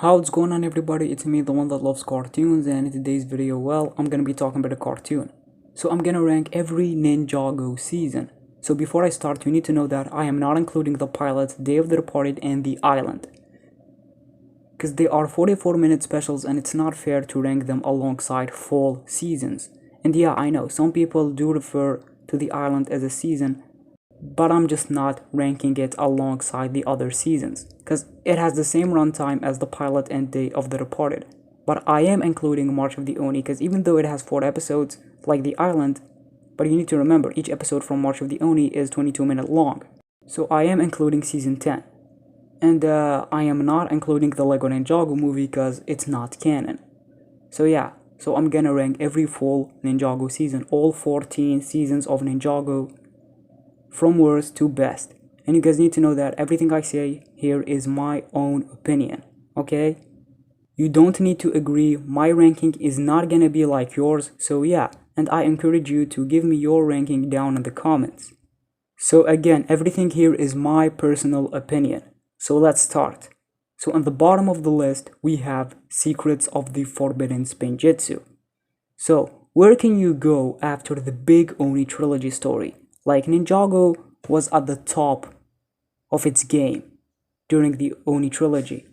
How's going on, everybody? It's me, the one that loves cartoons, and in today's video, well, I'm gonna be talking about a cartoon. So I'm gonna rank every Ninjago season. So before I start, you need to know that I am not including the pilot, Day of the Departed, and The Island, because they are 44-minute specials and it's not fair to rank them alongside full seasons. And yeah, I know, some people do refer to The Island as a season, but I'm just not ranking it alongside the other seasons, because it has the same runtime as the pilot and Day of the Departed. But I am including March of the Oni, because even though it has 4 episodes, like The Island, but you need to remember, each episode from March of the Oni is 22-minute long. So I am including Season 10. And I am not including the Lego Ninjago movie, because it's not canon. So yeah, so I'm gonna rank every full Ninjago season, all 14 seasons of Ninjago, from worst to best. And you guys need to know that everything I say here is my own opinion, okay? You don't need to agree. My ranking is not gonna be like yours, so yeah, and I encourage you to give me your ranking down in the comments. So again, everything here is my personal opinion. So let's start. So on the bottom of the list, we have Secrets of the Forbidden Spinjitzu. So where can you go after the big Oni trilogy story? Like, Ninjago was at the top of its game during the Oni trilogy,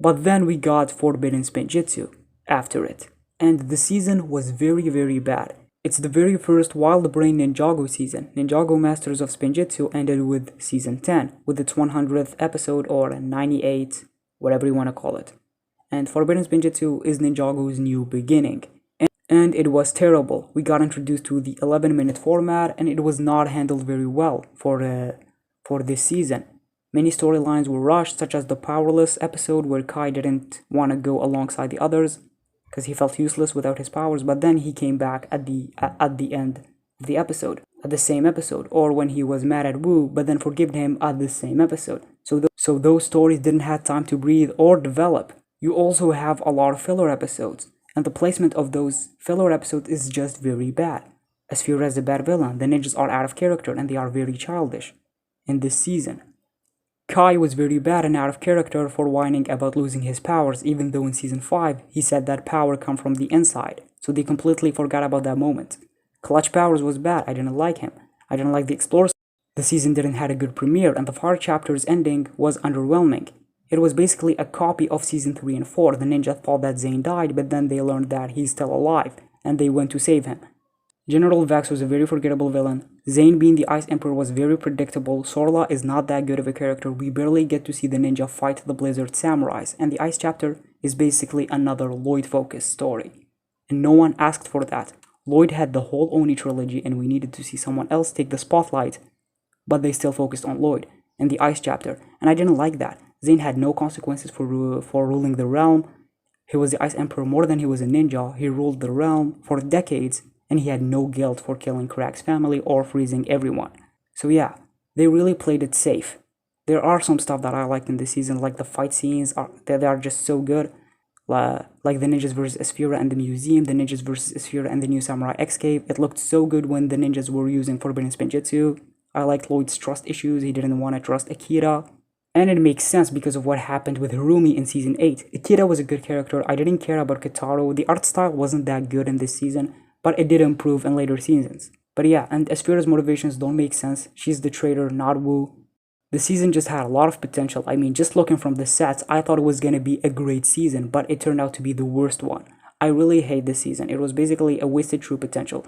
but then we got Forbidden Spinjitzu after it, and the season was very bad. It's the very first Wild Brain Ninjago season. Ninjago Masters of Spinjitzu ended with season 10, with its 100th episode, or 98, whatever you want to call it. And Forbidden Spinjitzu is Ninjago's new beginning. And it was terrible. We got introduced to the 11-minute format, and it was not handled very well for this season. Many storylines were rushed, such as the Powerless episode, where Kai didn't want to go alongside the others because he felt useless without his powers, but then he came back at the end of the episode, at the same episode, or when he was mad at Wu, but then forgave him at the same episode. So those stories didn't have time to breathe or develop. You also have a lot of filler episodes, and the placement of those filler episodes is just very bad. Asphira is a bad villain, the ninjas are out of character, and they are very childish in this season. Kai was very bad and out of character for whining about losing his powers, even though in season 5 he said that power come from the inside, so they completely forgot about that moment. Clutch Powers was bad, I didn't like him. I didn't like the Explorers. The season didn't have a good premiere, and the Fire chapter's ending was underwhelming. It was basically a copy of season 3 and 4. The ninja thought that Zane died, but then they learned that he's still alive, and they went to save him. General Vex was a very forgettable villain. Zane being the Ice Emperor was very predictable. Sorla is not that good of a character. We barely get to see the ninja fight the Blizzard Samurais, and the Ice chapter is basically another Lloyd-focused story. And no one asked for that. Lloyd had the whole Oni trilogy, and we needed to see someone else take the spotlight, but they still focused on Lloyd and the Ice chapter, and I didn't like that. Zane had no consequences for ruling the realm. He was the Ice Emperor more than he was a ninja. He ruled the realm for decades, and he had no guilt for killing Crack's family or freezing everyone. So yeah, they really played it safe. There are some stuff that I liked in this season, like the fight scenes, they are just so good. Like the ninjas versus Asphira and the museum, the ninjas versus Asphira and the new Samurai X Cave. It looked so good when the ninjas were using Forbidden Spinjitzu. I liked Lloyd's trust issues. He didn't want to trust Akira. And it makes sense because of what happened with Hirumi in season 8. Akira was a good character. I didn't care about Kitaro. The art style wasn't that good in this season, but it did improve in later seasons. But yeah, and Asphira's motivations don't make sense. She's the traitor, not Wu. The season just had a lot of potential. I mean, just looking from the sets, I thought it was gonna be a great season, but it turned out to be the worst one. I really hate this season. It was basically a wasted true potential.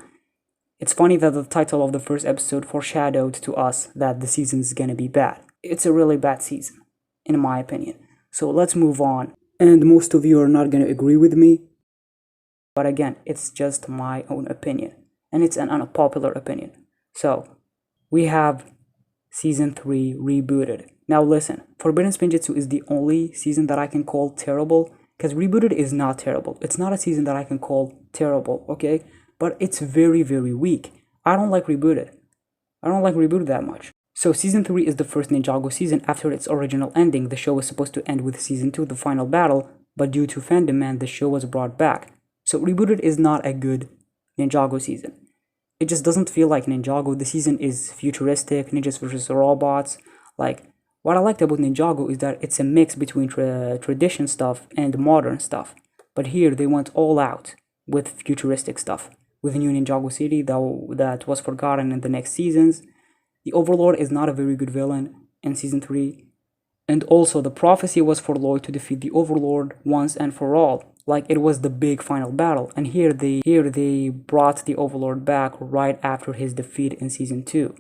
It's funny that the title of the first episode foreshadowed to us that the season's gonna be bad. It's a really bad season, in my opinion. So let's move on. And most of you are not gonna agree with me, but again, it's just my own opinion, and it's an unpopular opinion. So we have season 3 rebooted. Now listen, Forbidden Spinjitzu is the only season that I can call terrible, because Rebooted is not terrible. It's not a season that I can call terrible, okay? But it's very weak. I don't like Rebooted. I don't like Rebooted that much. So season 3 is the first Ninjago season after its original ending. The show was supposed to end with season 2, the final battle, but due to fan demand, the show was brought back. So Rebooted is not a good Ninjago season. It just doesn't feel like Ninjago. The season is futuristic, ninjas versus robots. Like, What I liked about Ninjago is that it's a mix between tradition stuff and modern stuff. But here they went all out with futuristic stuff. With new Ninjago City that was forgotten in the next seasons. The Overlord is not a very good villain in season 3. And also the prophecy was for Lloyd to defeat the Overlord once and for all. Like it was the big final battle. And here they brought the Overlord back right after his defeat in season 2.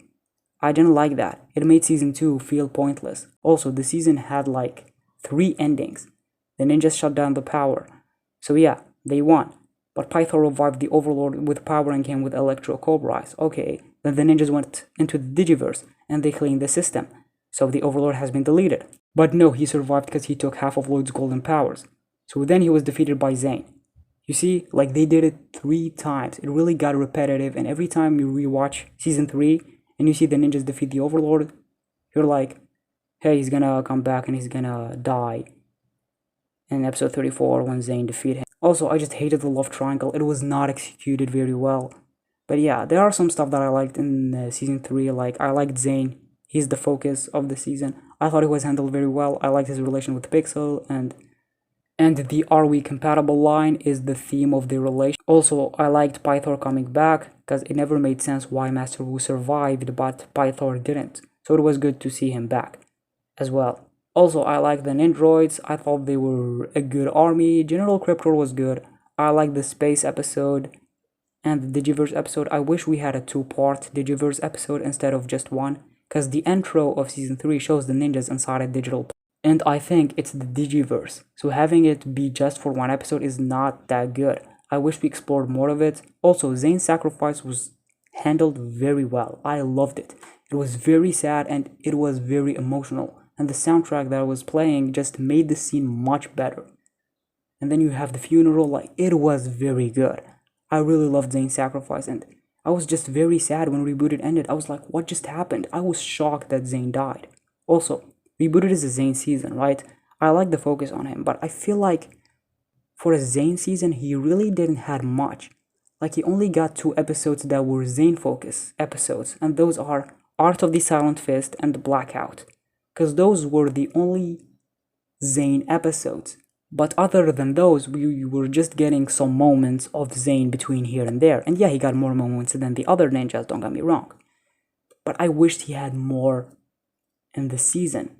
I didn't like that. It made season 2 feel pointless. Also, the season had like 3 endings. The ninjas shut down the power. So yeah, they won. But Python revived the Overlord with power and came with Electro Cobras. Okay, then the ninjas went into the Digiverse and they cleaned the system. So the Overlord has been deleted. But no, he survived because he took half of Lloyd's golden powers. So then he was defeated by Zane. You see, like they did it 3 times. It really got repetitive, and every time you rewatch season 3 and you see the ninjas defeat the Overlord, you're like, hey, he's gonna come back and he's gonna die in episode 34 when Zane defeat him. Also, I just hated the love triangle. It was not executed very well. But yeah, there are some stuff that I liked in season 3. Like, I liked Zane. He's the focus of the season. I thought it was handled very well. I liked his relation with Pixel, and the "Are we compatible" line is the theme of the relation. Also, I liked Pythor coming back because it never made sense why Master Wu survived but Pythor didn't. So it was good to see him back as well. Also, I liked the Nindroids. I thought they were a good army. General Cryptor was good. I liked the space episode and the Digiverse episode. I wish we had a 2-part Digiverse episode instead of just one, because the intro of season 3 shows the ninjas inside a digital, and I think it's the Digiverse, so having it be just for 1 episode is not that good. I wish we explored more of it. Also, Zane's sacrifice was handled very well. I loved it. It was very sad and it was very emotional, and the soundtrack that was playing just made the scene much better. And then you have the funeral, like it was very good. I really loved Zane's sacrifice, and I was just very sad when Rebooted ended. I was like, what just happened? I was shocked that Zane died. Also, Rebooted is a Zane season, right? I like the focus on him, but I feel like for a Zane season, he really didn't have much. Like, he only got 2 episodes that were Zane focus episodes, and those are Art of the Silent Fist and Blackout, because those were the only Zane episodes. But other than those, we were just getting some moments of Zane between here and there. And yeah, he got more moments than the other ninjas, don't get me wrong. But I wished he had more in the season.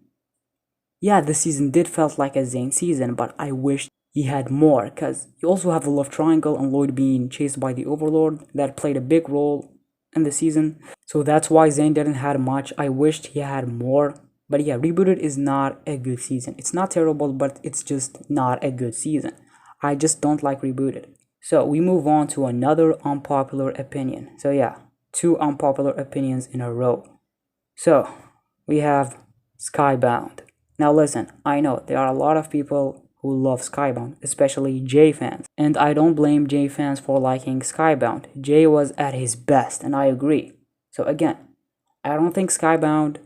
Yeah, the season did felt like a Zane season, but I wished he had more, because you also have the love triangle and Lloyd being chased by the Overlord that played a big role in the season. So that's why Zane didn't have much. I wished he had more. But yeah, Rebooted is not a good season. It's not terrible, but it's just not a good season. I just don't like Rebooted. So we move on to another unpopular opinion. So yeah, 2 unpopular opinions in a row. So we have Skybound. Now listen, I know there are a lot of people who love Skybound, especially J fans. And I don't blame J fans for liking Skybound. J was at his best, and I agree. So again, I don't think Skybound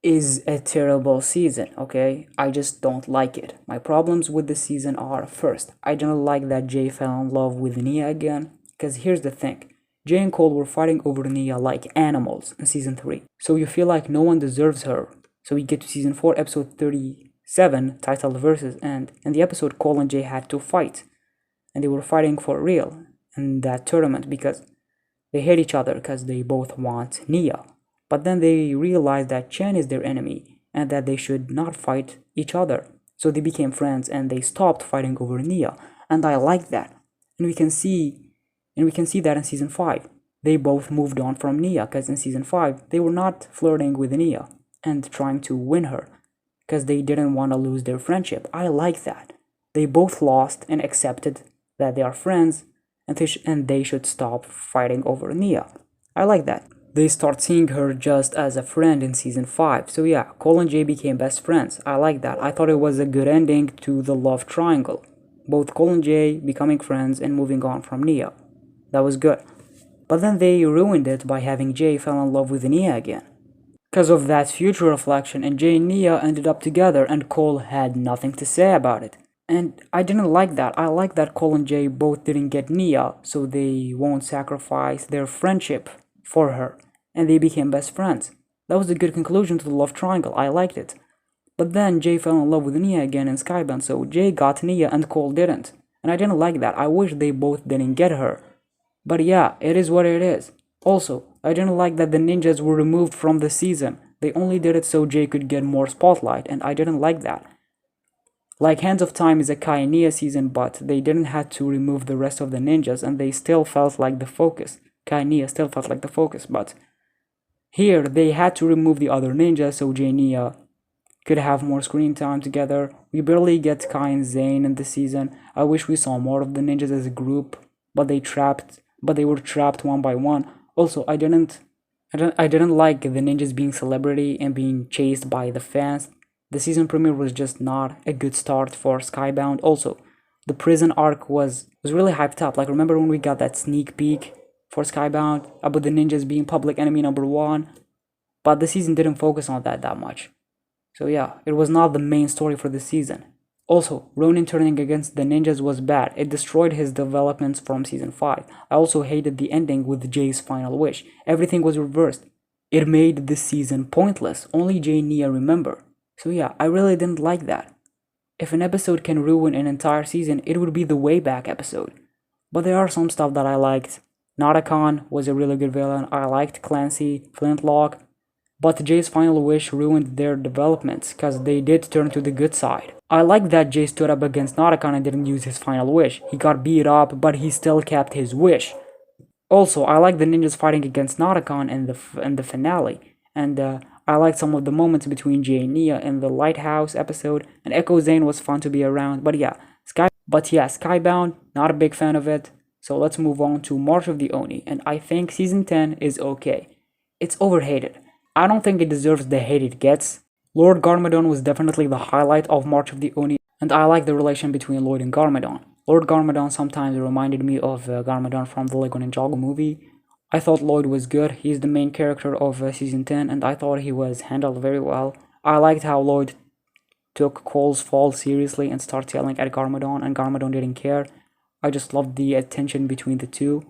is a terrible season, okay? I just don't like it. My problems with the season are, first, I don't like that Jay fell in love with Nia again, because here's the thing. Jay and Cole were fighting over Nia like animals in season 3, so you feel like no one deserves her. So we get to season 4, episode 37, titled Versus, and in the episode, Cole and Jay had to fight, and they were fighting for real in that tournament because they hate each other because they both want Nia. But then they realized that Chen is their enemy and that they should not fight each other. So they became friends and they stopped fighting over Nia. And I like that. And we can see that in season 5. They both moved on from Nia, because in season 5 they were not flirting with Nia and trying to win her because they didn't want to lose their friendship. I like that. They both lost and accepted that they are friends and they should stop fighting over Nia. I like that. They start seeing her just as a friend in season 5. So yeah, Cole and Jay became best friends. I like that. I thought it was a good ending to the love triangle. Both Cole and Jay becoming friends and moving on from Nia. That was good. But then they ruined it by having Jay fall in love with Nia again. Because of that future reflection, and Jay and Nia ended up together and Cole had nothing to say about it. And I didn't like that. I like that Cole and Jay both didn't get Nia, so they won't sacrifice their friendship for her, and they became best friends. That was a good conclusion to the love triangle. I liked it. But then Jay fell in love with Nia again in Skybound, so Jay got Nia and Cole didn't. And I didn't like that. I wish they both didn't get her. But yeah, it is what it is. Also, I didn't like that the ninjas were removed from the season. They only did it so Jay could get more spotlight, and I didn't like that. Like Hands of Time is a Kai and Nia season, but they didn't have to remove the rest of the ninjas, and they still felt like the focus. Kai and Nia still felt like the focus, but here they had to remove the other ninjas so Jay and Nia could have more screen time together. We barely get Kai and Zane in this season. I wish we saw more of the ninjas as a group, but they were trapped one by one. Also, I didn't like the ninjas being celebrity and being chased by the fans. The season premiere was just not a good start for Skybound. Also, the prison arc was really hyped up. Like, remember when we got that sneak peek for Skybound about the ninjas being public enemy #1? But the season didn't focus on that much. So yeah, it was not the main story for the season. Also, Ronin turning against the ninjas was bad. It destroyed his developments from season 5. I also hated the ending with Jay's final wish. Everything was reversed. It made this season pointless. Only Jay and Nia remember. So yeah, I really didn't like that. If an episode can ruin an entire season, it would be the Way Back episode. But there are some stuff that I liked. Naracon was a really good villain. I liked Clancy, Flintlock. But Jay's final wish ruined their developments, cause they did turn to the good side. I like that Jay stood up against Naracon and didn't use his final wish. He got beat up, but he still kept his wish. Also, I like the ninjas fighting against Naracon in the finale, and I liked some of the moments between Jay and Nia in the Lighthouse episode, and Echo Zane was fun to be around. But yeah, Skybound, not a big fan of it. So let's move on to March of the Oni, and I think season 10 is okay. It's overhated. I don't think it deserves the hate it gets. Lord Garmadon was definitely the highlight of March of the Oni, and I like the relation between Lloyd and Garmadon. Lord Garmadon sometimes reminded me of Garmadon from the Lego Ninjago movie. I thought Lloyd was good. He's the main character of season 10, and I thought he was handled very well. I liked how Lloyd took Cole's fall seriously and started yelling at Garmadon, and Garmadon didn't care. I just loved the attention between the two.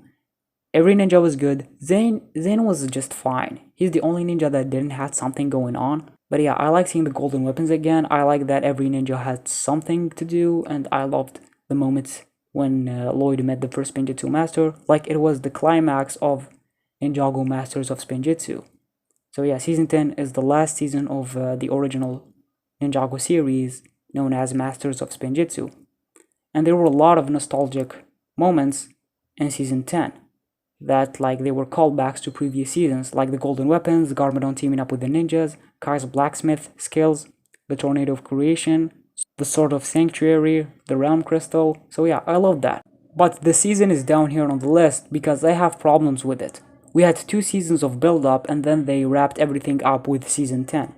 Every ninja was good. Zane was just fine. He's the only ninja that didn't have something going on. But yeah, I like seeing the golden weapons again. I like that every ninja had something to do, and I loved the moments when Lloyd met the first Spinjitzu master, like it was the climax of Ninjago Masters of Spinjitzu. So yeah, season 10 is the last season of the original Ninjago series known as Masters of Spinjitzu. And there were a lot of nostalgic moments in season 10 that like they were callbacks to previous seasons, like the golden weapons, Garmadon teaming up with the ninjas, Kai's blacksmith skills, the tornado of creation, the sword of sanctuary, the realm crystal. So yeah, I love that. But the season is down here on the list because I have problems with it. We had 2 seasons of build up and then they wrapped everything up with season 10.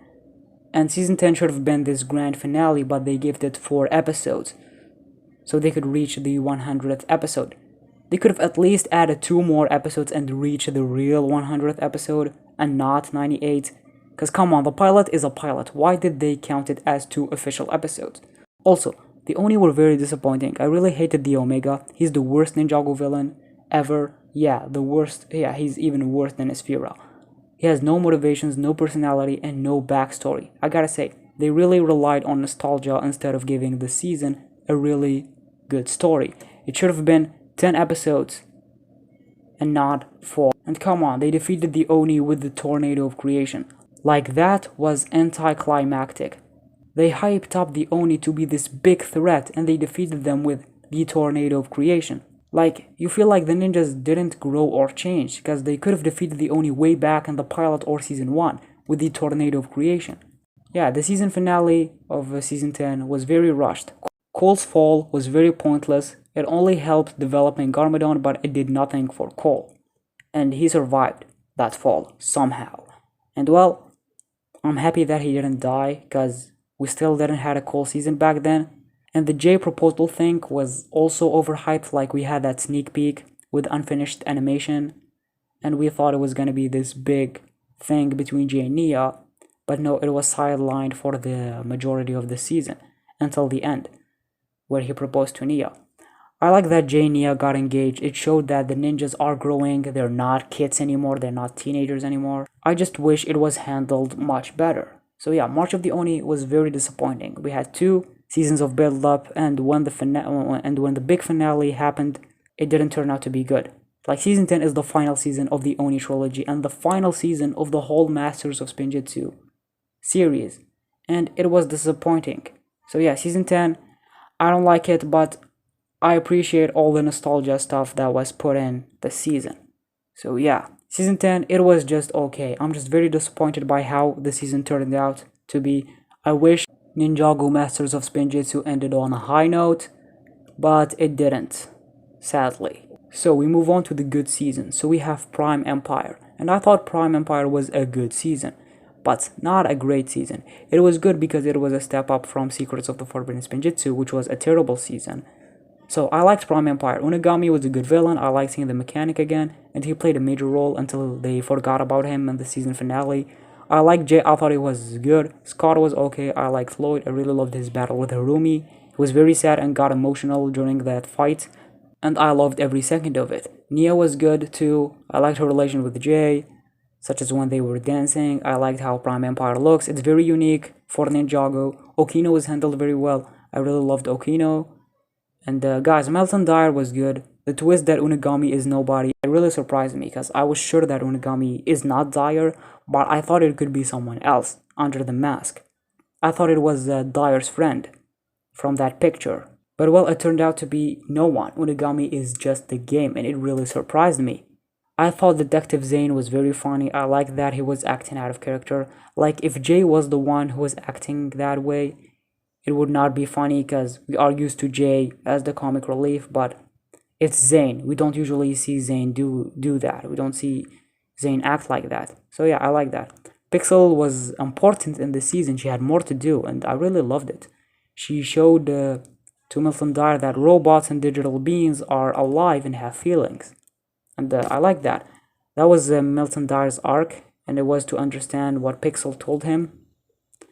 And season 10 should have been this grand finale, but they gave it 4 episodes so they could reach the 100th episode. They could have at least added 2 more episodes and reach the real 100th episode and not 98. Cause come on, the pilot is a pilot. Why did they count it as 2 official episodes? Also, the Oni were very disappointing. I really hated the Omega. He's the worst Ninjago villain ever. Yeah, the worst. Yeah, he's even worse than Esfira. He has no motivations, no personality, and no backstory. I gotta say, they really relied on nostalgia instead of giving the season a really good story. It should have been 10 episodes and not 4. And come on, they defeated the Oni with the tornado of creation. Like that was anticlimactic. They hyped up the Oni to be this big threat and they defeated them with the tornado of creation. Like, you feel like the ninjas didn't grow or change because they could have defeated the Oni way back in the pilot or season 1 with the tornado of creation. Yeah, the season finale of season 10 was very rushed. Cole's fall was very pointless. It only helped developing Garmadon, but it did nothing for Cole. And he survived that fall somehow. And well, I'm happy that he didn't die, because we still didn't have a Cole season back then. And the J proposal thing was also overhyped, like we had that sneak peek with unfinished animation. And we thought it was gonna be this big thing between J and Nia, but no, it was sidelined for the majority of the season, until the end, where he proposed to Nia. I like that Jay and Nia got engaged. It showed that the ninjas are growing. They're not kids anymore. They're not teenagers anymore. I just wish it was handled much better. So yeah, March of the Oni was very disappointing. We had 2 seasons of build up, and when the big finale happened, it didn't turn out to be good. Like season 10 is the final season of the Oni trilogy and the final season of the whole Masters of Spinjitzu series, and it was disappointing. So yeah, season 10, I don't like it, but I appreciate all the nostalgia stuff that was put in the season. So yeah, season 10, it was just okay. I'm just very disappointed by how the season turned out to be. I wish Ninjago Masters of Spinjitzu ended on a high note, but it didn't, sadly. So we move on to the good season. So we have Prime Empire, and I thought Prime Empire was a good season, but not a great season. It was good because it was a step up from Secrets of the Forbidden Spinjitzu, which was a terrible season. So I liked Prime Empire. Unagami was a good villain. I liked seeing the mechanic again, and he played a major role until they forgot about him in the season finale. I liked Jay. I thought he was good. Scott was okay. I liked Floyd. I really loved his battle with Harumi. He was very sad and got emotional during that fight, and I loved every second of it. Nia was good too. I liked her relation with Jay, such as when they were dancing. I liked how Prime Empire looks. It's very unique for Ninjago. Okino was handled very well. I really loved Okino. And guys, Melton Dyer was good. The twist that Unagami is nobody, it really surprised me because I was sure that Unagami is not Dyer, but I thought it could be someone else under the mask. I thought it was Dyer's friend from that picture. But well, it turned out to be no one. Unagami is just the game, and it really surprised me. I thought Detective Zane was very funny. I liked that he was acting out of character. Like, if Jay was the one who was acting that way, it would not be funny because we are used to Jay as the comic relief, but it's Zane. We don't usually see Zane do that. We don't see Zane act like that. So yeah, I like that. Pixel was important in the season. She had more to do, and I really loved it. She showed to Milton Dyer that robots and digital beings are alive and have feelings. And I like that. That was Milton Dyer's arc, and it was to understand what Pixel told him.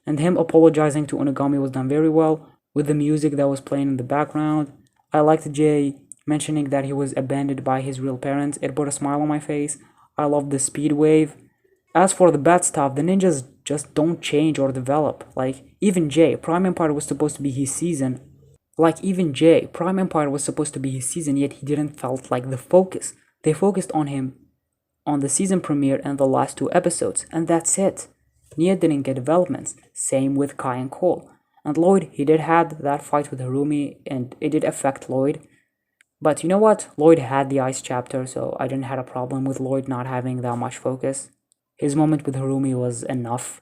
And him apologizing to Unagami was done very well with the music that was playing in the background. I liked Jay mentioning that he was abandoned by his real parents. It put a smile on my face. I loved the speed wave. As for the bad stuff, the ninjas just don't change or develop. Like, even Jay, Prime Empire was supposed to be his season. Yet he didn't felt like the focus. They focused on him on the season premiere and the last 2 episodes, and that's it. Nia didn't get developments, same with Kai and Cole. And Lloyd, he did had that fight with Harumi, and it did affect Lloyd. But you know what? Lloyd had the ice chapter, so I didn't have a problem with Lloyd not having that much focus. His moment with Harumi was enough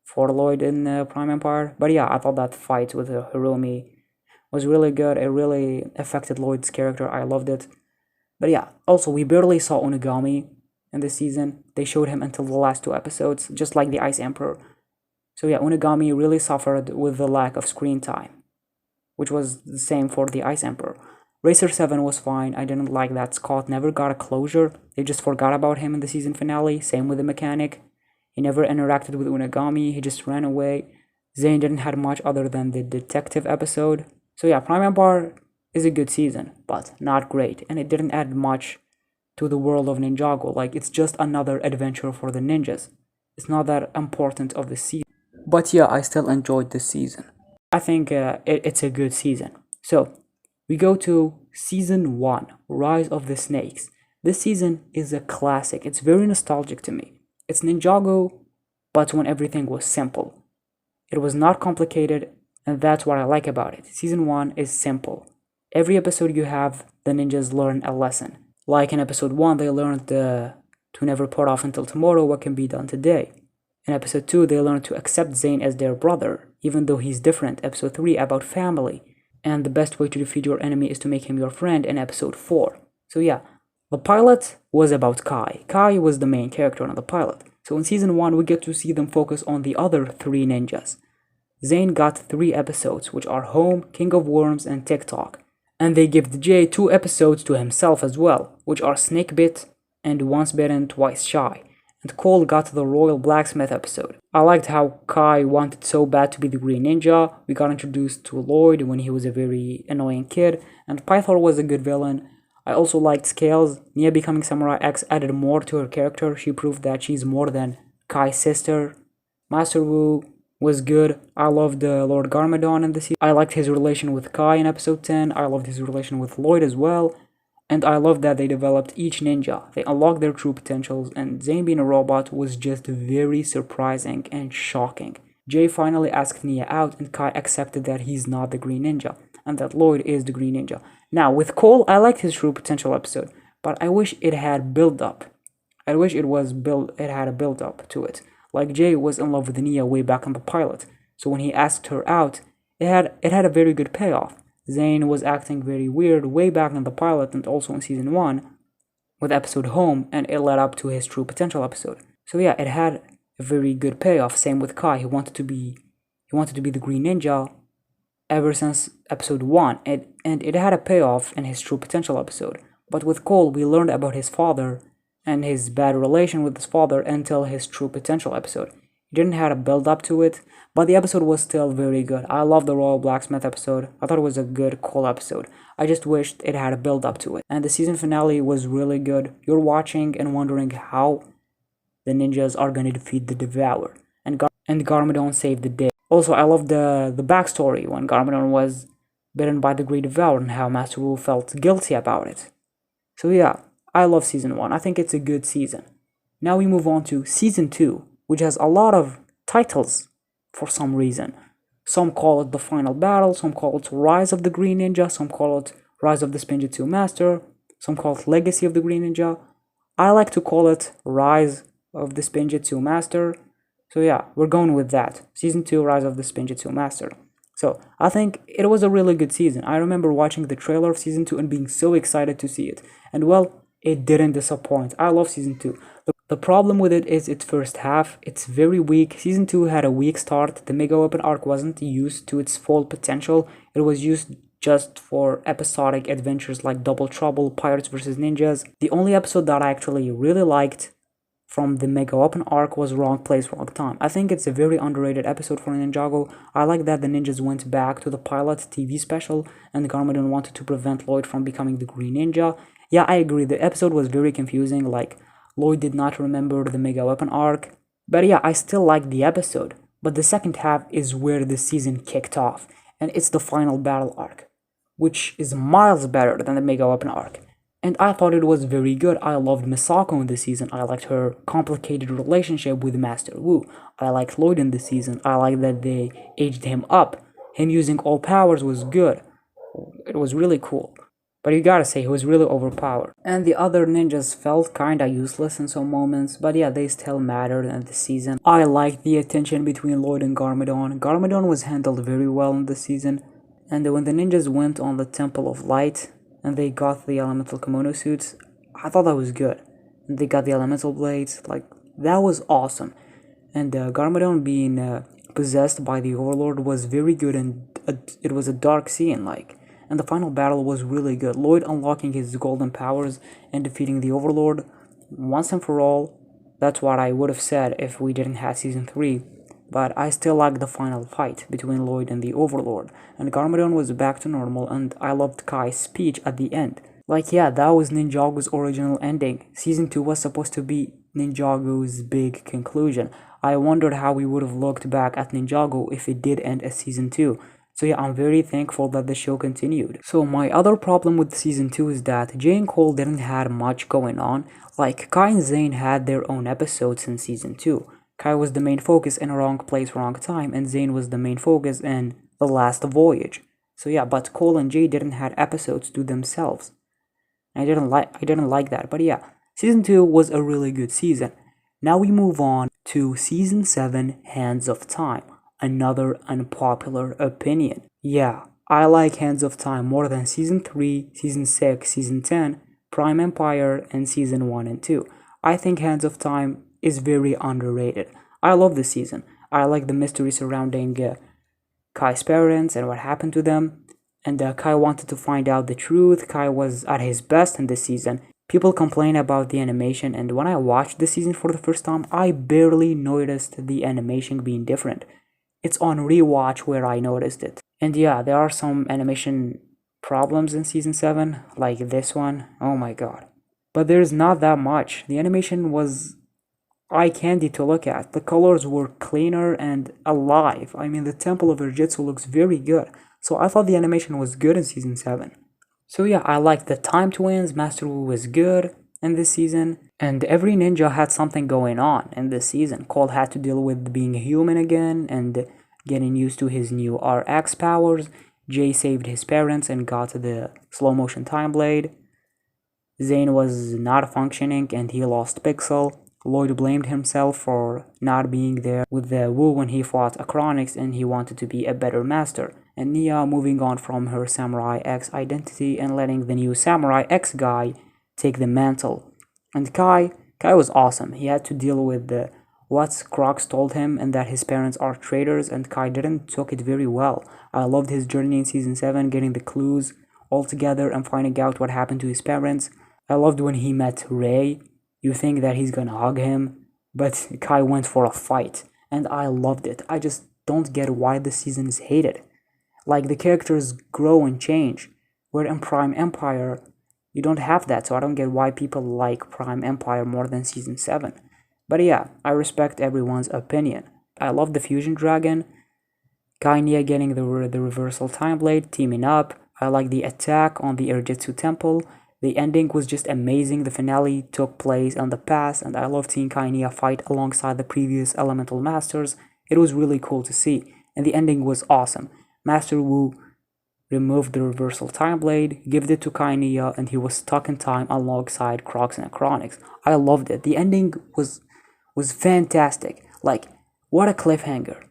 for Lloyd in Prime Empire. But yeah, I thought that fight with Harumi was really good. It really affected Lloyd's character. I loved it. But yeah, also we barely saw Unagami in this season. They showed him until the last 2 episodes, just like the Ice Emperor. So yeah, Unagami really suffered with the lack of screen time, which was the same for the Ice Emperor. Racer 7 was fine. I didn't like that Scott never got a closure. They just forgot about him in the season finale. Same with the mechanic. He never interacted with Unagami. He just ran away. Zane didn't have much other than the detective episode. So yeah, Prime Empire is a good season, but not great. And it didn't add much to the world of Ninjago. Like, it's just another adventure for the ninjas. It's not that important of the season. But yeah, I still enjoyed this season. I think it's a good season. So, we go to Season 1, Rise of the Snakes. This season is a classic. It's very nostalgic to me. It's Ninjago, but when everything was simple. It was not complicated, and that's what I like about it. Season 1 is simple. Every episode you have, the ninjas learn a lesson. Like in episode 1, they learned to never put off until tomorrow what can be done today. In episode 2, they learned to accept Zane as their brother, even though he's different. Episode 3, about family. And the best way to defeat your enemy is to make him your friend in episode 4. So yeah, the pilot was about Kai. Kai was the main character on the pilot. So in season 1, we get to see them focus on the other 3 ninjas. Zane got 3 episodes, which are Home, King of Worms, and TikTok. And they give Jay 2 episodes to himself as well, which are Snakebit and Once Bitten, Twice Shy. and Cole got the Royal Blacksmith episode. I liked how Kai wanted so bad to be the Green Ninja. We got introduced to Lloyd when he was a very annoying kid, and Pythor was a good villain. I also liked Scales. Nia becoming Samurai X added more to her character. She proved that she's more than Kai's sister. Master Wu was good. I loved Lord Garmadon in the season. I liked his relation with Kai in episode 10. I loved his relation with Lloyd as well. And I loved that they developed each ninja. They unlocked their true potentials, and Zane being a robot was just very surprising and shocking. Jay finally asked Nia out, and Kai accepted that he's not the Green Ninja, and that Lloyd is the Green Ninja. Now, with Cole, I liked his true potential episode, but I wish it had build up. I wish it had a build up to it. Like Jay was in love with Nia way back in the pilot, so when he asked her out, it had a very good payoff. Zane was acting very weird way back in the pilot and also in season 1 with episode Home, and it led up to his true potential episode. So yeah, it had a very good payoff. Same with Kai. He wanted to be the Green Ninja ever since episode 1, and it had a payoff in his true potential episode. But with Cole, we learned about his father and his bad relation with his father until his true potential episode. It didn't have a build up to it, but the episode was still very good. I love the Royal Blacksmith episode. I thought it was a good Cole episode. I just wished it had a build up to it. And the season finale was really good. You're watching and wondering how the ninjas are going to defeat the Devourer. And Garmadon saved the day. Also, I love the backstory when Garmadon was bitten by the Great Devourer and how Master Wu felt guilty about it. So yeah, I love season 1. I think it's a good season. Now we move on to season 2, which has a lot of titles for some reason. Some call it The Final Battle, some call it Rise of the Green Ninja, some call it Rise of the Spinjitzu Master, some call it Legacy of the Green Ninja. I like to call it Rise of the Spinjitzu Master. So yeah, we're going with that. Season 2, Rise of the Spinjitzu Master. So I think it was a really good season. I remember watching the trailer of season 2 and being so excited to see it. And well, it didn't disappoint. I love season 2. The problem with it is its first half. It's very weak. Season 2 had a weak start. The Mega Weapon arc wasn't used to its full potential. It was used just for episodic adventures like Double Trouble, Pirates vs. Ninjas. The only episode that I actually really liked from the Mega Weapon arc was Wrong Place, Wrong Time. I think it's a very underrated episode for Ninjago. I like that the ninjas went back to the pilot TV special and Garmadon wanted to prevent Lloyd from becoming the Green Ninja. Yeah, I agree. The episode was very confusing, like Lloyd did not remember the Mega Weapon arc. But yeah, I still like the episode. But the second half is where the season kicked off, and it's the Final Battle arc, which is miles better than the Mega Weapon arc. And I thought it was very good. I loved Misako in this season. I liked her complicated relationship with Master Wu. I liked Lloyd in this season. I liked that they aged him up. Him using all powers was good. It was really cool. But you gotta say, he was really overpowered. And the other ninjas felt kinda useless in some moments, but yeah, they still mattered in the season. I liked the attention between Lloyd and Garmadon. Garmadon was handled very well in this season. And when the ninjas went on the Temple of Light, and they got the elemental kimono suits, I thought that was good. And they got the elemental blades, like, that was awesome. And Garmadon being possessed by the Overlord was very good, and it was a dark scene, like. And the final battle was really good. Lloyd unlocking his golden powers and defeating the Overlord once and for all. That's what I would have said if we didn't have season 3. But I still like the final fight between Lloyd and the Overlord. And Garmadon was back to normal, and I loved Kai's speech at the end. Like, yeah, that was Ninjago's original ending. Season 2 was supposed to be Ninjago's big conclusion. I wondered how we would have looked back at Ninjago if it did end as season 2. So yeah, I'm very thankful that the show continued. So my other problem with season 2 is that Jay and Cole didn't have much going on. Like, Kai and Zane had their own episodes in season 2. Kai was the main focus in Wrong Place, Wrong Time, and Zane was the main focus in The Last Voyage. So yeah, but Cole and Jay didn't have episodes to themselves. I didn't like that, but yeah, season 2 was a really good season. Now we move on to season 7, Hands of Time, another unpopular opinion. Yeah, I like Hands of Time more than season 3, season 6, season 10, Prime Empire, and season 1 and 2. I think Hands of Time is very underrated. I love this season. I like the mystery surrounding Kai's parents and what happened to them. And Kai wanted to find out the truth. Kai was at his best in this season. People complain about the animation, and when I watched this season for the first time, I barely noticed the animation being different. It's on rewatch where I noticed it. And yeah, there are some animation problems in season 7, like this one. Oh my god. But there's not that much. The animation was eye candy to look at. The colors were cleaner and alive. I mean, the Temple of Erjitsu looks very good. So I thought the animation was good in season 7. So yeah, I like the time twins. Master Wu was good in this season. And every ninja had something going on in this season. Cole had to deal with being human again and getting used to his new RX powers. Jay saved his parents and got the slow motion time blade. Zane was not functioning and he lost Pixel. Lloyd blamed himself for not being there with the Wu when he fought Acronix and he wanted to be a better master. And Nia moving on from her Samurai X identity and letting the new Samurai X guy take the mantle. And Kai was awesome. He had to deal with what Crocs told him and that his parents are traitors, and Kai didn't took it very well. I loved his journey in season 7, getting the clues all together and finding out what happened to his parents. I loved when he met Ray. You think that he's gonna hug him, but Kai went for a fight, and I loved it. I just don't get why this season is hated. Like, the characters grow and change, where in Prime Empire, you don't have that, so I don't get why people like Prime Empire more than season 7. But yeah, I respect everyone's opinion. I love the Fusion Dragon, Kainia getting the Reversal Time Blade, teaming up. I like the attack on the Erjitsu Temple. The ending was just amazing. The finale took place in the past, and I loved seeing Kainia fight alongside the previous Elemental Masters. It was really cool to see, and the ending was awesome. Master Wu removed the Reversal Time Blade, gave it to Kainia, and he was stuck in time alongside Crocs and Acronix. I loved it. The ending was fantastic. Like, what a cliffhanger.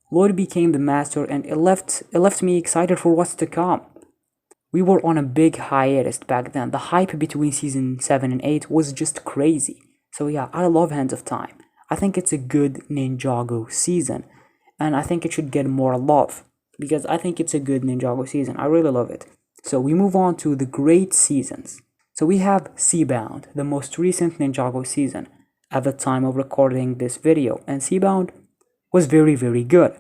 Lloyd became the master, and it left me excited for what's to come. We were on a big hiatus back then. The hype between season 7 and 8 was just crazy. So yeah, I love Hands of Time. I think it's a good Ninjago season, and I think it should get more love, because I think it's a good Ninjago season. I really love it. So we move on to the great seasons. So we have Cbound, the most recent Ninjago season at the time of recording this video, and Cbound was very, very good.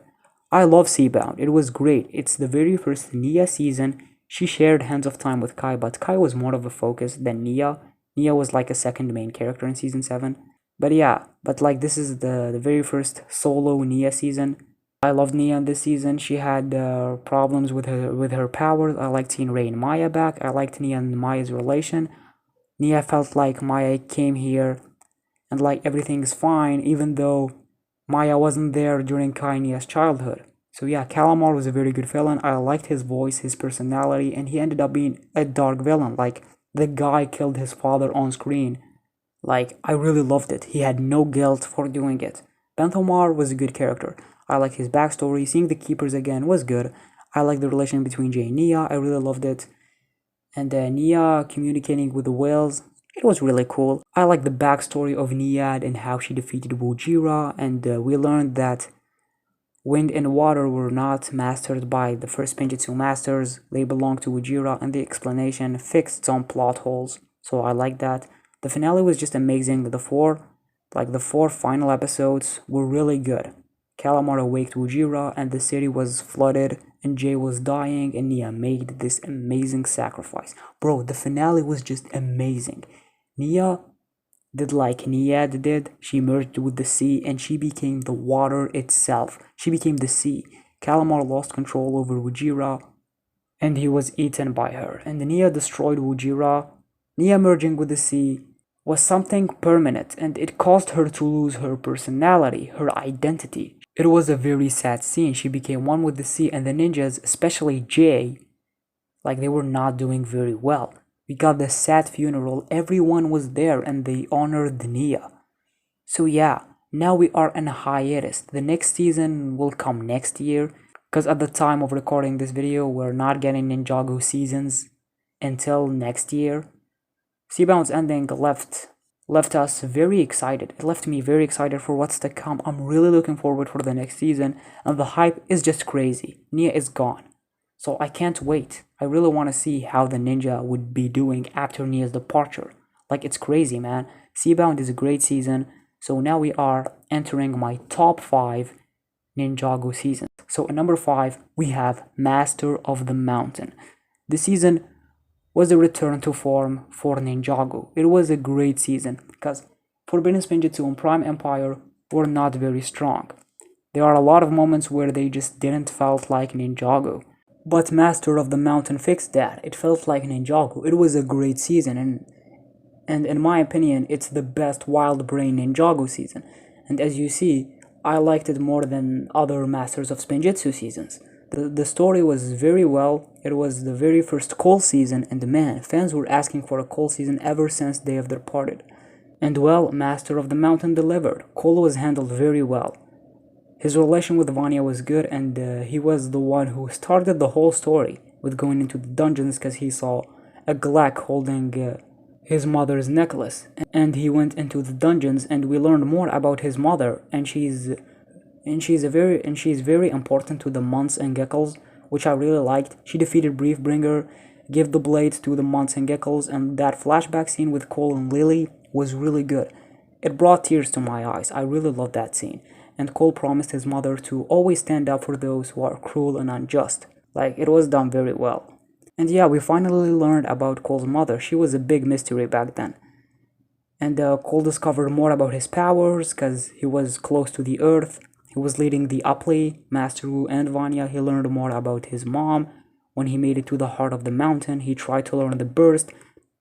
I love Cbound. It was great. It's the very first Nia season. She shared Hands of Time with Kai, but Kai was more of a focus than Nia. Nia was like a second main character in season 7. But yeah, like this is the very first solo Nia season. I loved Nia in this season. She had problems with her powers. I liked seeing Rei and Maya back. I liked Nia and Maya's relation. Nia felt like Maya came here and like everything's fine, even though Maya wasn't there during Kai and Nia's childhood. So yeah, Calamar was a very good villain. I liked his voice, his personality, and he ended up being a dark villain. Like, the guy killed his father on screen. Like, I really loved it. He had no guilt for doing it. Benthomar was a good character. I liked his backstory. Seeing the Keepers again was good. I liked the relation between Jay and Nia. I really loved it. And Nia communicating with the whales, it was really cool. I liked the backstory of Niad and how she defeated Wujira, and we learned that wind and water were not mastered by the first Pinjitsu masters. They belonged to Ujira, and the explanation fixed some plot holes, so I like that. The finale was just amazing. The four final episodes were really good. Calamar awaked Ujira, and the city was flooded, and Jay was dying, and Nia made this amazing sacrifice. Bro, the finale was just amazing. Nia did like Niad did. She merged with the sea and she became the water itself. She became the sea. Calamar lost control over Wujira and he was eaten by her. And Nia destroyed Wujira. Nia merging with the sea was something permanent, and it caused her to lose her personality, her identity. It was a very sad scene. She became one with the sea, and the ninjas, especially Jay, like, they were not doing very well. We got the sad funeral, everyone was there and they honored Nia. So yeah, now we are in a hiatus. The next season will come next year, because at the time of recording this video, we're not getting Ninjago seasons until next year. Cbound's ending left us very excited. It left me very excited for what's to come. I'm really looking forward for the next season, and the hype is just crazy. Nia is gone. So I can't wait. I really want to see how the ninja would be doing after Nia's departure. Like, it's crazy, man. Cbound is a great season. So now we are entering my top 5 Ninjago seasons. So at number 5, we have Master of the Mountain. This season was a return to form for Ninjago. It was a great season because Forbidden Spinjitzu and Prime Empire were not very strong. There are a lot of moments where they just didn't felt like Ninjago. But Master of the Mountain fixed that. It felt like Ninjago. It was a great season, and in my opinion, it's the best Wild Brain Ninjago season. And as you see, I liked it more than other Masters of Spinjitzu seasons. The story was very well. It was the very first Cole season, and man, fans were asking for a Cole season ever since Day of the Departed. And well, Master of the Mountain delivered. Cole was handled very well. His relation with Vanya was good, and he was the one who started the whole story with going into the dungeons because he saw a Glack holding his mother's necklace, and he went into the dungeons, and we learned more about his mother, and she's very important to the Months and Geckles, which I really liked. She defeated Briefbringer, gave the blades to the Months and Geckles, and that flashback scene with Cole and Lily was really good. It brought tears to my eyes. I really loved that scene. And Cole promised his mother to always stand up for those who are cruel and unjust. Like, it was done very well. And yeah, we finally learned about Cole's mother. She was a big mystery back then. And Cole discovered more about his powers because he was close to the earth. He was leading the Upply, Master Wu, and Vanya. He learned more about his mom. When he made it to the heart of the mountain, he tried to learn the burst,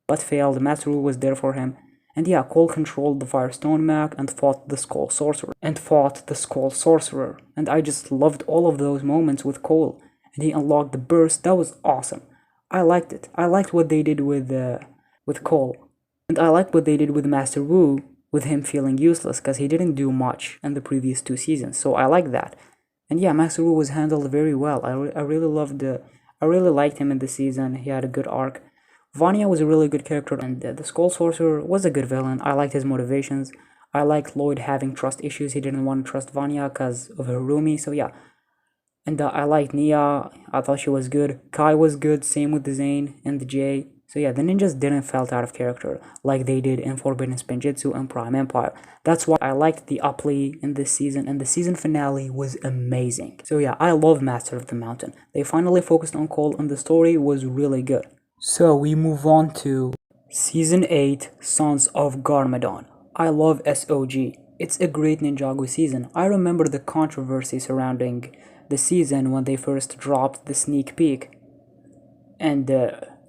but failed. Master Wu was there for him. And yeah, Cole controlled the Firestone Mech and fought the Skull Sorcerer. And I just loved all of those moments with Cole. And he unlocked the burst. That was awesome. I liked it. I liked what they did with Cole. And I liked what they did with Master Wu, with him feeling useless, because he didn't do much in the previous 2 seasons. So I like that. And yeah, Master Wu was handled very well. I really liked him in the season. He had a good arc. Vanya was a really good character, and the Skull Sorcerer was a good villain. I liked his motivations. I liked Lloyd having trust issues. He didn't want to trust Vanya because of Harumi, so yeah. And I liked Nia. I thought she was good. Kai was good, same with the Zane and the Jay. So yeah, the ninjas didn't felt out of character like they did in Forbidden Spinjitzu and Prime Empire. That's why I liked the Upply in this season, and the season finale was amazing. So yeah, I love Master of the Mountain. They finally focused on Cole, and the story was really good. So we move on to Season 8, Sons of Garmadon. I love SOG. It's a great Ninjago season. I remember the controversy surrounding the season when they first dropped the sneak peek. And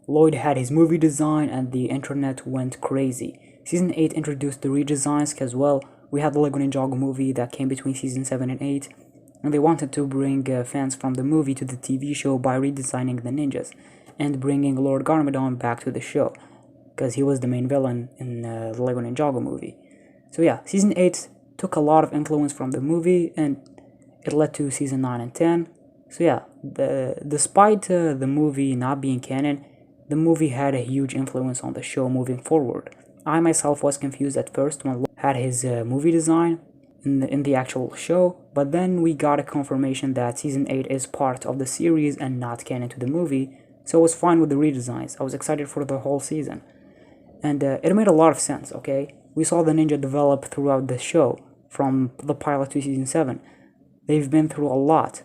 Lloyd had his movie design and the internet went crazy. Season 8 introduced the redesigns because, well, we had the Lego Ninjago movie that came between Season 7 and 8. And they wanted to bring fans from the movie to the TV show by redesigning the ninjas and bringing Lord Garmadon back to the show, because he was the main villain in the Lego Ninjago movie. So yeah, Season 8 took a lot of influence from the movie, and it led to Season 9 and 10. So yeah, despite the movie not being canon, the movie had a huge influence on the show moving forward. I myself was confused at first when Lloyd had his movie design in the actual show, but then we got a confirmation that Season 8 is part of the series and not canon to the movie. So I was fine with the redesigns. I was excited for the whole season. And it made a lot of sense, okay? We saw the ninja develop throughout the show, from the pilot to Season 7. They've been through a lot.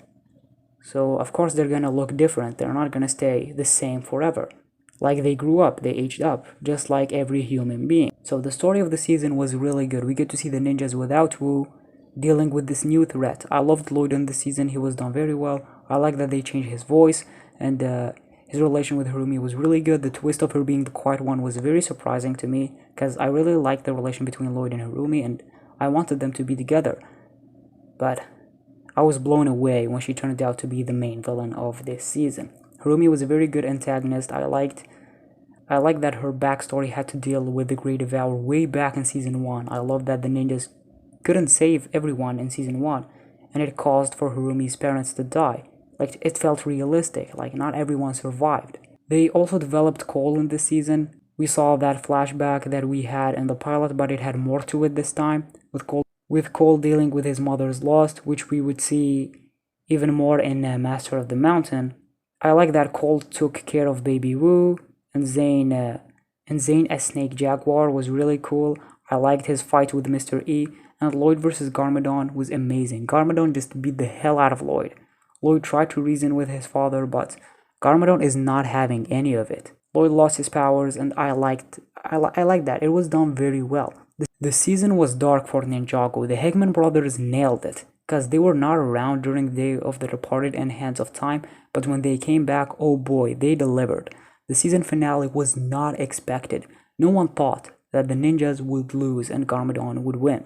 So of course they're gonna look different. They're not gonna stay the same forever. Like, they grew up, they aged up, just like every human being. So the story of the season was really good. We get to see the ninjas without Wu dealing with this new threat. I loved Lloyd in the season. He was done very well. I like that they changed his voice, and his relation with Harumi was really good. The twist of her being the quiet one was very surprising to me, because I really liked the relation between Lloyd and Harumi, and I wanted them to be together. But I was blown away when she turned out to be the main villain of this season. Harumi was a very good antagonist. I liked that her backstory had to deal with the Great Devour way back in Season 1. I love that the ninjas couldn't save everyone in Season 1, and it caused for Harumi's parents to die. Like, it felt realistic, like not everyone survived. They also developed Cole in this season. We saw that flashback that we had in the pilot, but it had more to it this time, with Cole dealing with his mother's loss, which we would see even more in Master of the Mountain. I like that Cole took care of Baby Wu, and Zane And Zane as Snake Jaguar was really cool. I liked his fight with Mr. E, and Lloyd versus Garmadon was amazing. Garmadon just beat the hell out of Lloyd. Lloyd tried to reason with his father, but Garmadon is not having any of it. Lloyd lost his powers, and I liked that. It was done very well. The season was dark for Ninjago. The Hegman brothers nailed it, because they were not around during the Day of the Departed and Hands of Time, but when they came back, oh boy, they delivered. The season finale was not expected. No one thought that the ninjas would lose and Garmadon would win.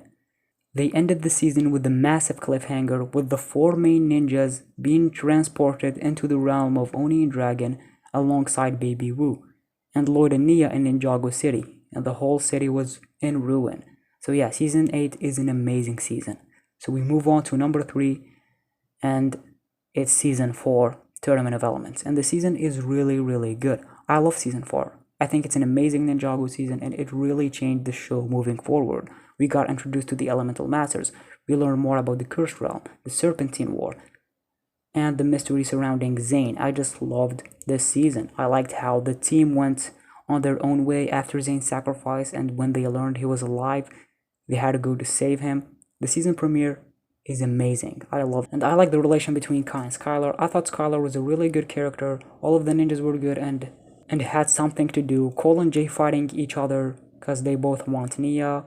They ended the season with a massive cliffhanger, with the 4 main ninjas being transported into the realm of Oni and Dragon alongside Baby Wu, and Lloyd and Nia in Ninjago City, and the whole city was in ruin. So yeah, season 8 is an amazing season. So we move on to number 3, and it's season 4, Tournament of Elements, and the season is really good. I love season 4. I think it's an amazing Ninjago season, and it really changed the show moving forward. We got introduced to the elemental masters. We learned more about the Cursed Realm, the Serpentine War, and the mystery surrounding Zane. I just loved this season. I liked how the team went on their own way after Zane's sacrifice, and when they learned he was alive, they had to go to save him. The season premiere is amazing. I love it. And I like the relation between Kai and Skylar. I thought Skylar was a really good character. All of the ninjas were good and had something to do. Cole and Jay fighting each other because they both want Nia,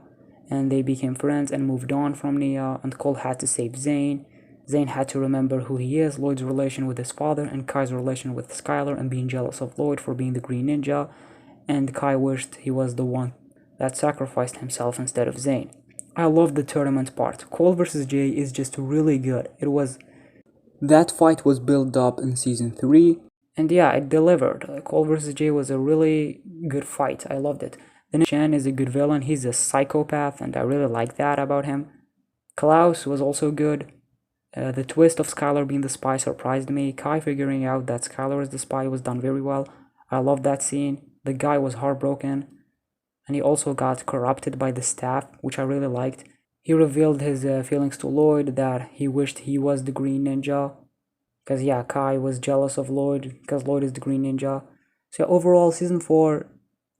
and they became friends and moved on from Nia, and Cole had to save Zane. Zane had to remember who he is, Lloyd's relation with his father, and Kai's relation with Skylar, and being jealous of Lloyd for being the Green Ninja, and Kai wished he was the one that sacrificed himself instead of Zane. I love the tournament part. Cole versus Jay is just really good. That fight was built up in season 3, and yeah, it delivered. Cole versus Jay was a really good fight. I loved it. Then Shen is a good villain. He's a psychopath, and I really like that about him. Klaus was also good. The twist of Skylar being the spy surprised me. Kai figuring out that Skylar is the spy was done very well. I love that scene. The guy was heartbroken, and he also got corrupted by the staff, which I really liked. He revealed his feelings to Lloyd, that he wished he was the Green Ninja, because yeah, Kai was jealous of Lloyd because Lloyd is the Green Ninja. So overall, season 4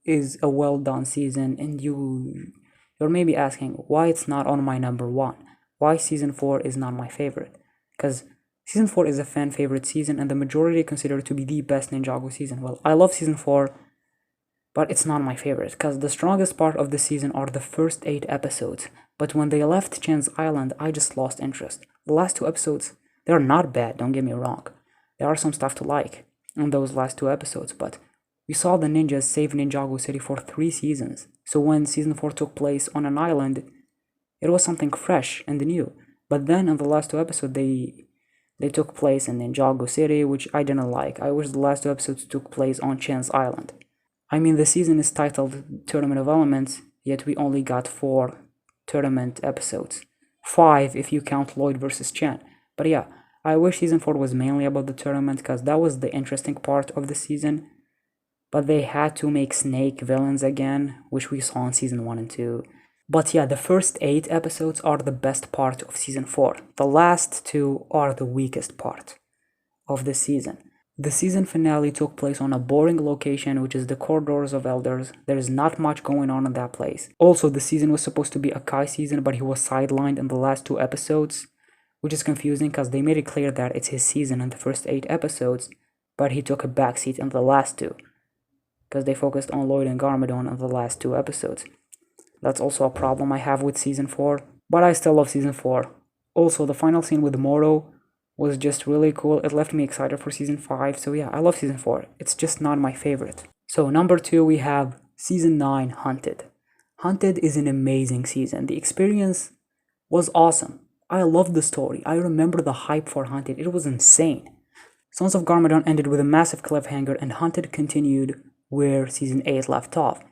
is a well done season, and you're maybe asking why it's not on my number 1. Why season 4 is not my favorite? Because season 4 is a fan favorite season, and the majority consider it to be the best Ninjago season. Well, I love season 4, but it's not my favorite, because the strongest part of the season are the first 8 episodes. But when they left Chen's Island, I just lost interest. The last 2 episodes, they're not bad, don't get me wrong. There are some stuff to like in those last 2 episodes, but we saw the ninjas save Ninjago City for 3 seasons. So when season 4 took place on an island, it was something fresh and new. But then in the last 2 episodes, they took place in Ninjago City, which I didn't like. I wish the last 2 episodes took place on Chen's Island. I mean, the season is titled Tournament of Elements, yet we only got 4 tournament episodes. 5 if you count Lloyd versus Chen. But yeah, I wish season 4 was mainly about the tournament, because that was the interesting part of the season. But they had to make Snake villains again, which we saw in season 1 and 2. But yeah, the first 8 episodes are the best part of season 4. The last 2 are the weakest part of the season. The season finale took place on a boring location, which is the Corridors of Elders. There is not much going on in that place. Also, the season was supposed to be a Kai season, but he was sidelined in the last 2 episodes, which is confusing because they made it clear that it's his season in the first 8 episodes, but he took a backseat in the last 2, because they focused on Lloyd and Garmadon in the last 2 episodes. That's also a problem I have with season 4, but I still love season 4. Also, the final scene with Moro was just really cool. It left me excited for season 5, so yeah, I love season 4. It's just not my favorite. So number 2, we have season 9, Hunted. Hunted is an amazing season. The experience was awesome. I loved the story. I remember the hype for Hunted. It was insane. Sons of Garmadon ended with a massive cliffhanger, and Hunted continued where season 8 left off.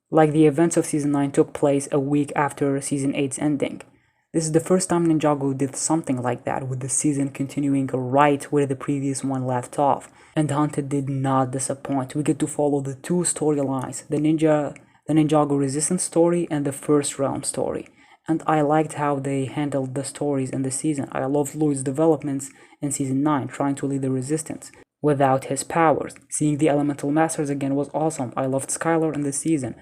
Like the events of season 9 took place a week after season 8's ending. This is the first time Ninjago did something like that, with the season continuing right where the previous one left off. And Hunted did not disappoint. We get to follow the 2 storylines, the Ninjago Resistance story and the First Realm story. And I liked how they handled the stories in the season. I loved Lloyd's developments in season 9, trying to lead the Resistance. without his powers. Seeing the Elemental Masters again was awesome. I loved Skylar in this season.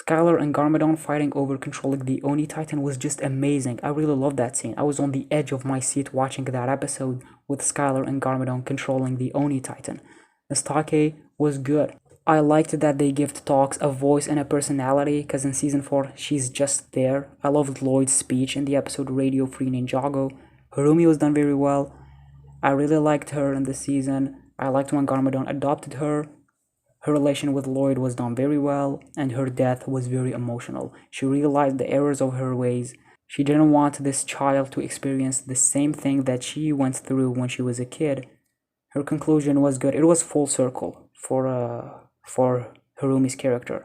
Skylar and Garmadon fighting over controlling the Oni Titan was just amazing. I really loved that scene. I was on the edge of my seat watching that episode with Skylar and Garmadon controlling the Oni Titan. Mistake was good. I liked that they give Talks a voice and a personality, because in season 4 she's just there. I loved Lloyd's speech in the episode Radio Free Ninjago. Harumi was done very well. I really liked her in the season. I liked when Garmadon adopted her. Her relation with Lloyd was done very well, and her death was very emotional. She realized the errors of her ways. She didn't want this child to experience the same thing that she went through when she was a kid. Her conclusion was good. It was full circle for Harumi's character.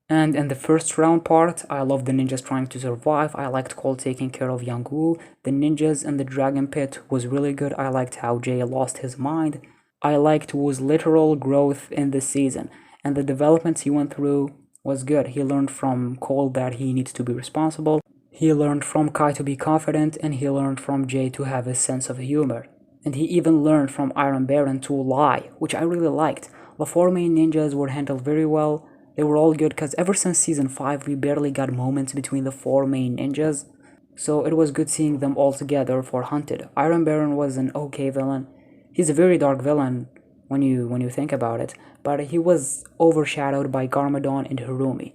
And in the first round part, I loved the ninjas trying to survive. I liked Cole taking care of Yang-Wu. The ninjas in the dragon pit was really good. I liked how Jay lost his mind. I liked Wu's literal growth in this season, and the developments he went through was good. He learned from Cole that he needs to be responsible. He learned from Kai to be confident, and he learned from Jay to have a sense of humor. And he even learned from Iron Baron to lie, which I really liked. The 4 main ninjas were handled very well. They were all good because ever since season 5 we barely got moments between the 4 main ninjas. So it was good seeing them all together for Hunted. Iron Baron was an okay villain. He's a very dark villain when you think about it, but he was overshadowed by Garmadon and Harumi.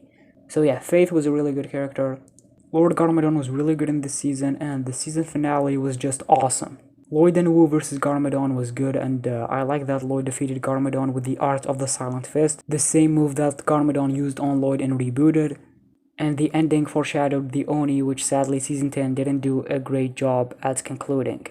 So yeah, Faith was a really good character. Lord Garmadon was really good in this season, and the season finale was just awesome. Lloyd and Wu versus Garmadon was good, and I like that Lloyd defeated Garmadon with the Art of the Silent Fist, the same move that Garmadon used on Lloyd in Rebooted, and the ending foreshadowed the Oni, which sadly season 10 didn't do a great job at concluding.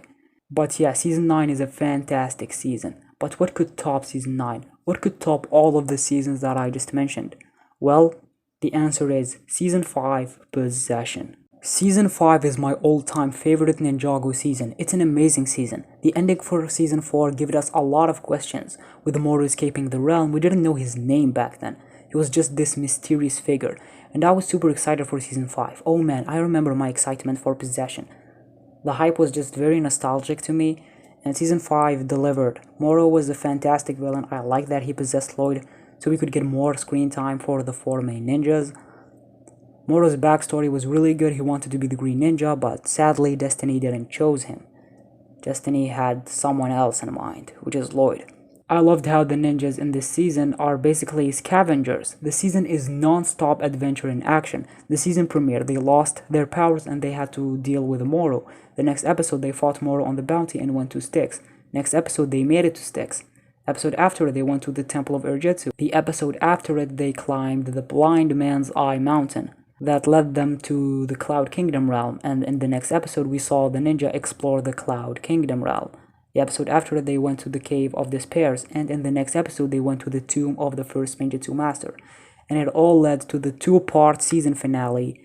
But yeah, season 9 is a fantastic season. But what could top season 9? What could top all of the seasons that I just mentioned? Well, the answer is season 5, Possession. Season 5 is my all-time favorite Ninjago season. It's an amazing season. The ending for season 4 gave us a lot of questions. With Moro escaping the realm, we didn't know his name back then. He was just this mysterious figure. And I was super excited for season 5. Oh man, I remember my excitement for Possession. The hype was just very nostalgic to me, and season 5 delivered. Moro was a fantastic villain. I like that he possessed Lloyd, so we could get more screen time for the 4 main ninjas. Moro's backstory was really good. He wanted to be the Green Ninja, but sadly Destiny didn't choose him. Destiny had someone else in mind, which is Lloyd. I loved how the ninjas in this season are basically scavengers. The season is non-stop adventure in action. The season premiere, they lost their powers and they had to deal with Moro. The next episode, they fought Moro on the bounty and went to Styx. Next episode, they made it to Styx. Episode after it, they went to the Temple of Urgetsu. The episode after it, they climbed the Blind Man's Eye mountain. That led them to the Cloud Kingdom realm, and in the next episode, we saw the ninja explore the Cloud Kingdom realm. The episode after it, they went to the Cave of Despairs, and in the next episode, they went to the Tomb of the First Ninjutsu Master. And it all led to the 2-part season finale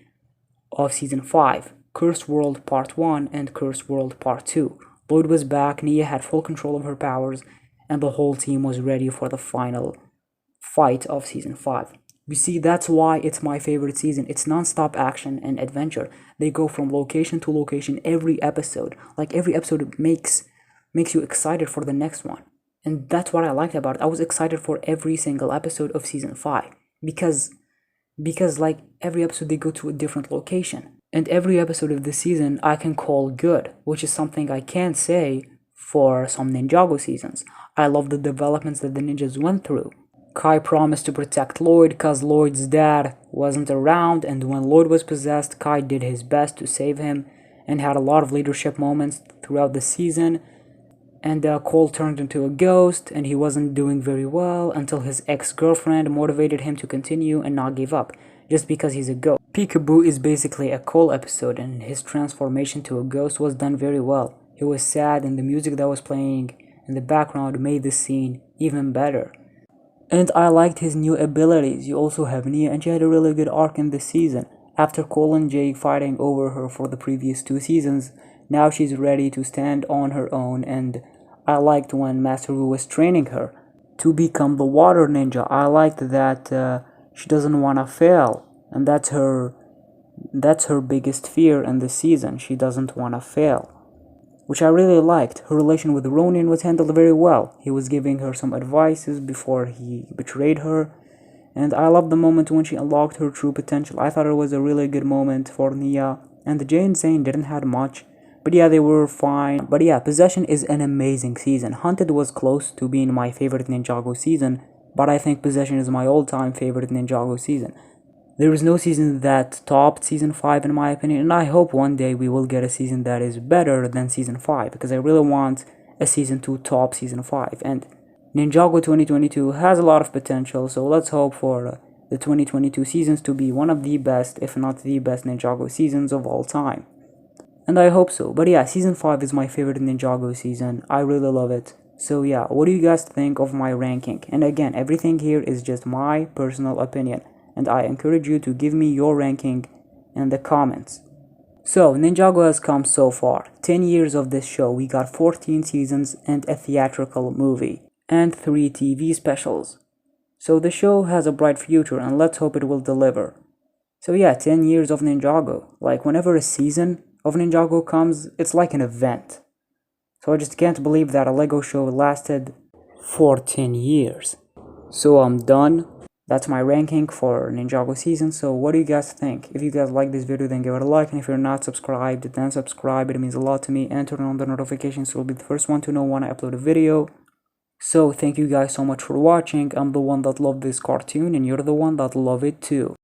of Season 5, Cursed World Part 1 and Cursed World Part 2. Lloyd was back, Nia had full control of her powers, and the whole team was ready for the final fight of Season 5. You see, that's why it's my favorite season. It's non-stop action and adventure. They go from location to location every episode. Like, every episode makes you excited for the next one. And that's what I liked about it. I was excited for every single episode of Season 5. Because like, every episode they go to a different location. And every episode of the season I can call good, which is something I can't say for some Ninjago seasons. I love the developments that the ninjas went through. Kai promised to protect Lloyd because Lloyd's dad wasn't around, and when Lloyd was possessed, Kai did his best to save him and had a lot of leadership moments throughout the season. And Cole turned into a ghost, and he wasn't doing very well until his ex-girlfriend motivated him to continue and not give up, just because he's a ghost. Peekaboo is basically a Cole episode, and his transformation to a ghost was done very well. He was sad, and the music that was playing in the background made the scene even better. And I liked his new abilities. You also have Nia, and she had a really good arc in this season. After Cole and Jake fighting over her for the previous 2 seasons, now she's ready to stand on her own, and I liked when Master Wu was training her to become the water ninja. I liked that she doesn't want to fail, and that's her biggest fear in the season. She doesn't want to fail. which I really liked. Her relation with Ronin was handled very well. He was giving her some advices before he betrayed her, and I loved the moment when she unlocked her true potential. I thought it was a really good moment for Nia, and Jay and Zane didn't have much, but yeah, they were fine. But yeah, Possession is an amazing season. Hunted was close to being my favorite Ninjago season, but I think Possession is my all-time favorite Ninjago season. There is no season that topped Season 5 in my opinion, and I hope one day we will get a season that is better than Season 5, because I really want a Season 2 top Season 5, and Ninjago 2022 has a lot of potential, so let's hope for the 2022 seasons to be one of the best, if not the best Ninjago seasons of all time. And I hope so. But yeah, Season 5 is my favorite Ninjago season. I really love it. So yeah, what do you guys think of my ranking? And again, everything here is just my personal opinion, and I encourage you to give me your ranking in the comments. So, Ninjago has come so far. 10 years of this show, we got 14 seasons and a theatrical movie, and 3 TV specials. So the show has a bright future, and let's hope it will deliver. So yeah, 10 years of Ninjago. Like, whenever a season of Ninjago comes, it's like an event. So I just can't believe that a Lego show lasted for 10 years. So I'm done. That's my ranking for Ninjago season. So what do you guys think? If you guys like this video, then give it a like, and if you're not subscribed, then subscribe. It means a lot to me, and turn on the notifications so you'll be the first one to know when I upload a video. So thank you guys so much for watching. I'm the one that loved this cartoon, and you're the one that love it too.